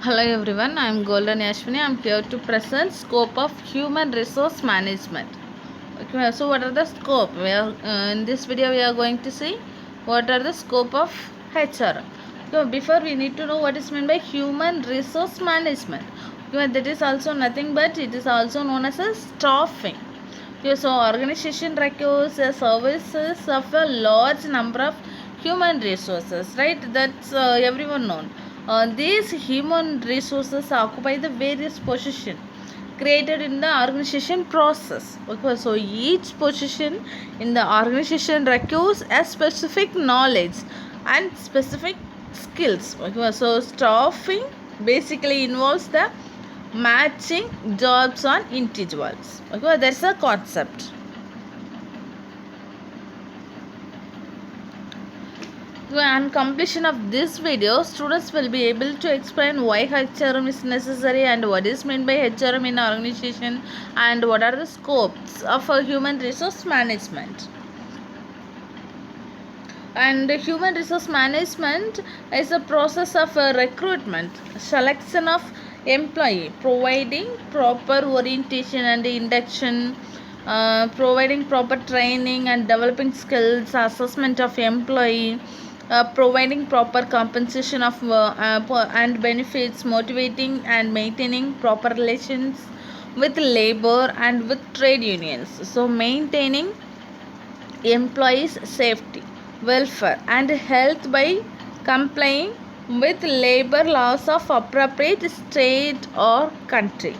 Hello everyone, I am Golden Ashwini. I am here to present scope of human resource management. Okay, so what are the scope? In this video we are going to see what are the scope of HR. So before we need to know what is meant by human resource management. Okay, that is also nothing but it is also known as a staffing. Okay, so organization requires services of a large number of human resources, right? That's everyone known. These human resources occupy the various positions created in the organization process. Okay, so each position in the organization requires a specific knowledge and specific skills. Okay, so staffing basically involves the matching jobs on individuals. Okay, that's a concept. On completion of this video, students will be able to explain why HRM is necessary and what is meant by HRM in organization and what are the scopes of human resource management. And human resource management is a process of recruitment, selection of employee, providing proper orientation and induction, providing proper training and developing skills, assessment of employee, providing proper compensation of and benefits, motivating and maintaining proper relations with labor and with trade unions. So maintaining employees' safety, welfare, and health by complying with labor laws of appropriate state or country.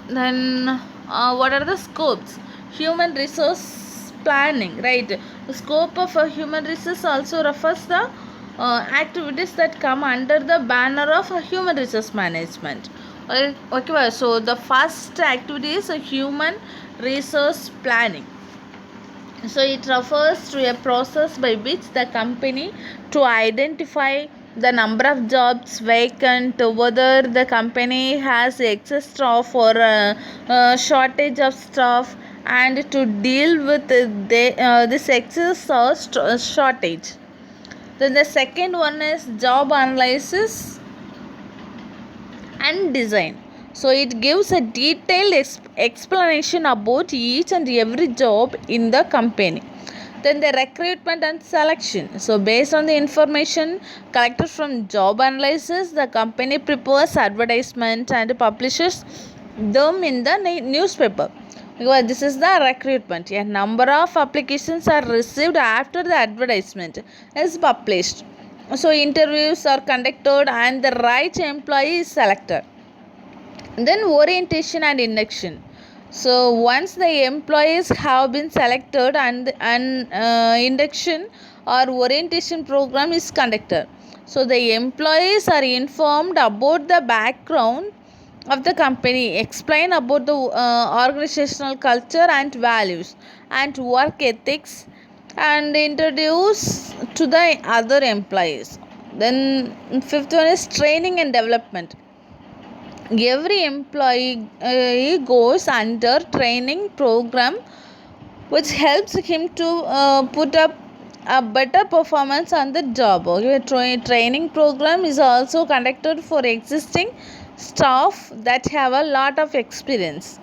Then, what are the scopes? Human resource planning, right? The scope of human resource also refers the activities that come under the banner of human resource management. Okay, so the first activity is human resource planning. So it refers to a process by which the company to identify the number of jobs vacant, whether the company has excess staff or a shortage of staff, and to deal with this excess or shortage. Then the second one is job analysis and design. So it gives a detailed explanation about each and every job in the company. Then the recruitment and selection. So based on the information collected from job analysis, the company prepares advertisement and publishes them in the newspaper. Because this is the recruitment. A number of applications are received after the advertisement is published. So interviews are conducted and the right employee is selected. Then orientation and induction. So once the employees have been selected and an induction or orientation program is conducted. So the employees are informed about the background of the company, explain about the organizational culture and values and work ethics, and introduce to the other employees. Then fifth one is training and development. Every employee goes under training program which helps him to put up a better performance on the job. Okay, training program is also conducted for existing staff that have a lot of experience.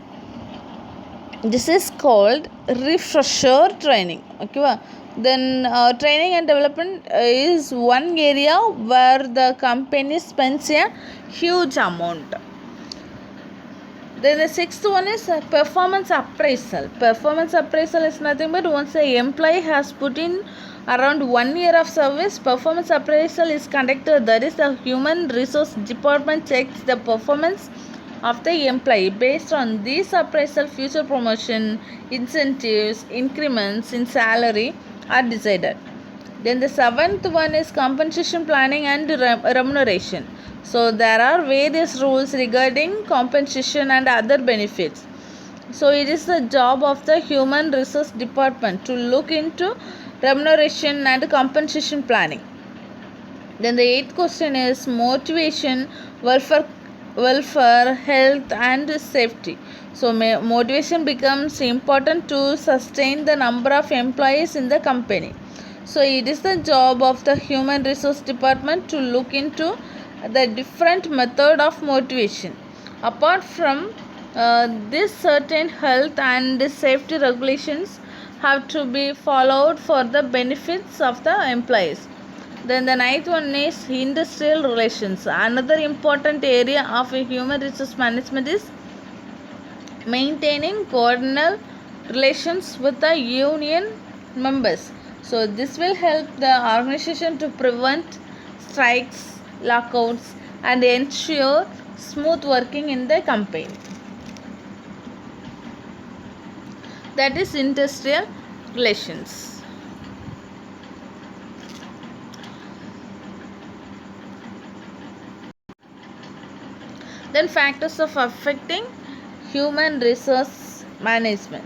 This is called refresher training. Okay, then training and development is one area where the company spends a huge amount. Then the sixth one is performance appraisal. Performance appraisal is nothing but once the employee has put in around 1 year of service, performance appraisal is conducted. That is, the human resource department checks the performance of the employee. Based on this appraisal, future promotion, incentives, increments in salary are decided. Then the seventh one is compensation planning and remuneration. So there are various rules regarding compensation and other benefits. So it is the job of the human resource department to look into remuneration and compensation planning. Then the eighth question is motivation, welfare, health and safety. So motivation becomes important to sustain the number of employees in the company. So it is the job of the human resource department to look into the different method of motivation. Apart from this, certain health and safety regulations have to be followed for the benefits of the employees. Then the ninth one is industrial relations. Another important area of human resource management is maintaining coordinate relations with the union members. So this will help the organization to prevent strikes, lockouts, and ensure smooth working in the company. That is industrial relations. Then factors of affecting human resource management.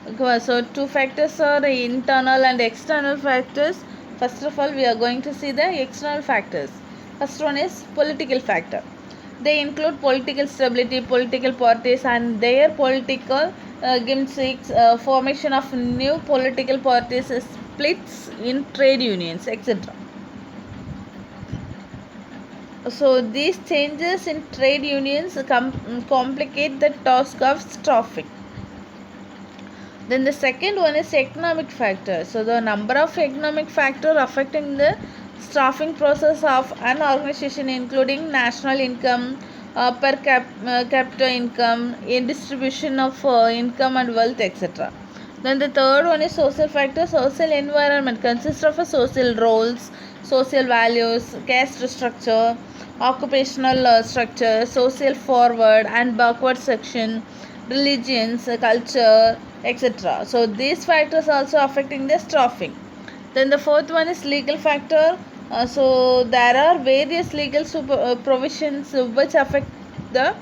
Okay, so two factors are internal and external factors. First of all, we are going to see the external factors. First one is political factor. They include political stability, political parties and their political gimmicks, formation of new political parties, splits in trade unions, etc. So these changes in trade unions complicate the task of staffing. Then the second one is economic factor. So the number of economic factor affecting the staffing process of an organization, including national income, per capita income, in distribution of income and wealth, etc. Then the third one is social factor. Social environment consists of social roles, social values, caste structure, occupational structure, social forward and backward section, religions, culture, etc. So these factors also affecting the staffing. Then the fourth one is legal factor. So there are various legal provisions which affect the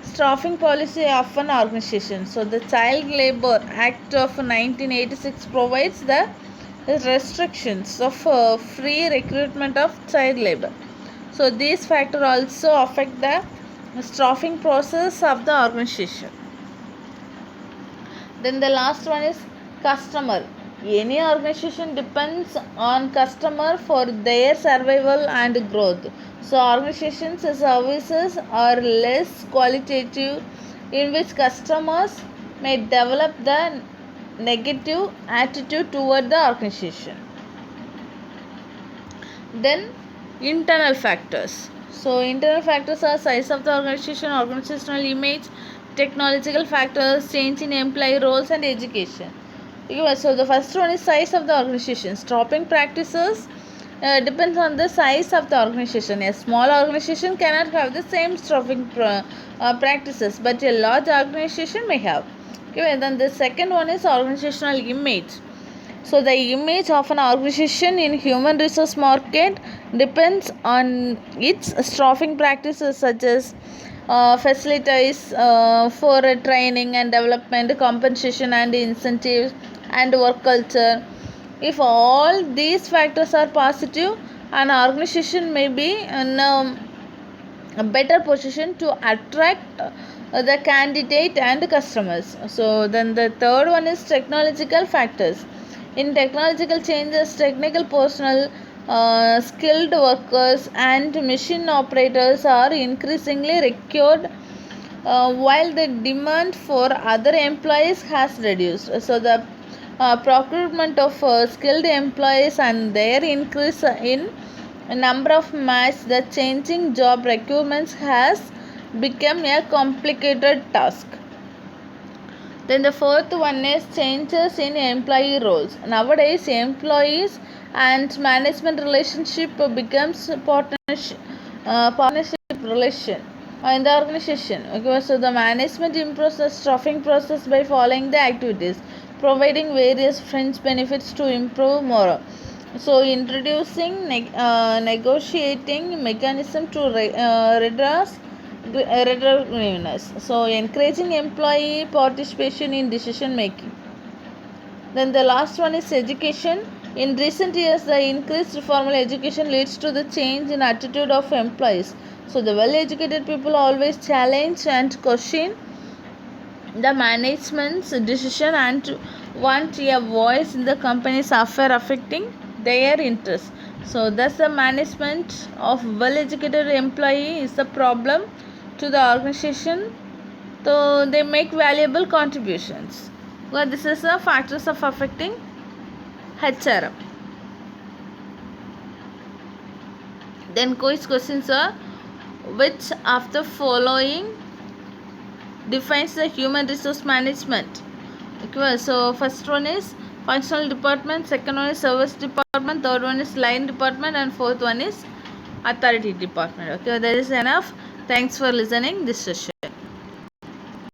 staffing policy of an organization. So the Child Labor Act of 1986 provides the restrictions of free recruitment of child labor. So these factors also affect the staffing process of the organization. Then the last one is customer. Any organization depends on customer for their survival and growth. So organizations' services are less qualitative, in which customers may develop the negative attitude toward the organization. Then internal factors. So internal factors are size of the organization, organizational image, technological factors, change in employee roles and education. Okay, so the first one is size of the organization. Staffing practices depends on the size of the organization. A small organization cannot have the same staffing practices, but a large organization may have. Okay, then the second one is organizational image. So the image of an organization in human resource market depends on its staffing practices, such as facilities for training and development, compensation and incentives, and work culture. If all these factors are positive, an organization may be in a better position to attract the candidate and customers. So then the third one is technological factors. In technological changes, technical personnel, skilled workers and machine operators are increasingly required, while the demand for other employees has reduced. So the procurement of skilled employees and their increase in number of match the changing job requirements has become a complicated task. Then the fourth one is changes in employee roles. Nowadays, employees and management relationship becomes partnership relation in the organization. Okay, so the management improves the staffing process by following the activities, providing various fringe benefits to improve more. So introducing negotiating mechanism to redress readiness. So encouraging employee participation in decision making. Then the last one is education. In recent years, the increased formal education leads to the change in attitude of employees. So the well educated people always challenge and question the management's decision and want a voice in the company's affair affecting their interests. So thus the management of well-educated employee is the problem to the organization. So they make valuable contributions. Well, this is the factors of affecting HRM. Then quiz questions are, which of the following defines the human resource management? Okay, so first one is functional department, second one is service department, third one is line department, and fourth one is authority department. Okay, that is enough. Thanks for listening this session.